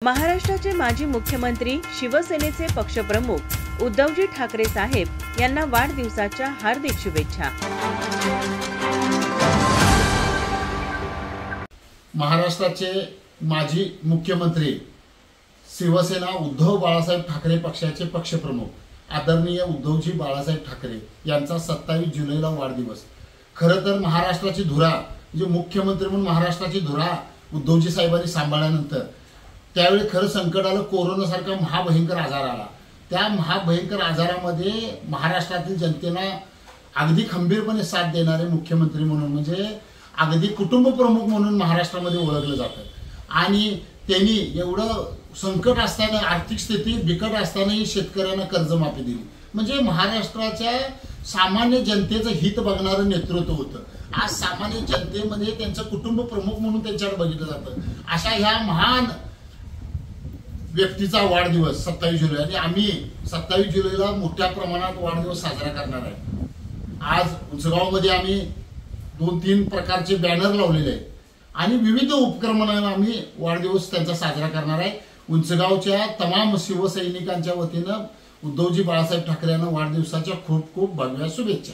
महाराष्ट्राचे माजी मुख्यमंत्री शिवसेनेचे पक्षप्रमुख उद्धवजी ठाकरे साहेब यांना वाढदिवसाच्या हार्दिक शुभेच्छा। महाराष्ट्राचे माजी मुख्यमंत्री शिवसेना उद्धव बाळासाहेब ठाकरे पक्षाचे पक्षप्रमुख आदरणीय उद्धवजी बाळासाहेब ठाकरे यांचा 27 जुलैला वाढदिवस। खरं तर महाराष्ट्राची धुरा म्हणजे मुख्यमंत्री म्हणून महाराष्ट्राची धुरा उद्धवजी साहेबांनी सांभाळल्यानंतर त्यावेळी खरं संकट आलं, कोरोना सारखा महाभयंकर आजार आला। त्या महाभयंकर आजारामध्ये महाराष्ट्रातील जनतेला अगदी खंबीरपणे साथ देणारे मुख्यमंत्री म्हणून म्हणजे अगदी कुटुंब प्रमुख म्हणून महाराष्ट्रामध्ये ओळखलं जातं। आणि त्यांनी एवढं संकट असताना आर्थिक स्थिती बिकट असतानाही शेतकऱ्यांना कर्जमाफी दिली, म्हणजे महाराष्ट्राच्या सामान्य जनतेचं हित बघणारं नेतृत्व होतं। आज सामान्य जनतेमध्ये त्यांचं कुटुंब प्रमुख म्हणून त्यांच्याकडे बघितलं जातं। अशा ह्या महान व्यक्तीचा वाढदिवस 27 जुलै आणि आम्ही 27 जुलैला मोठ्या प्रमाणात वाढदिवस साजरा करणार आहे। आज उंचगावमध्ये आम्ही 2-3 प्रकारचे बॅनर लावलेले आहेत आणि विविध उपक्रमांना आम्ही वाढदिवस त्यांचा साजरा करणार आहे। उंचगावच्या तमाम शिवसैनिकांच्या वतीनं उद्धवजी बाळासाहेब ठाकरे यांना वाढदिवसाच्या खूप खूप भव्य शुभेच्छा।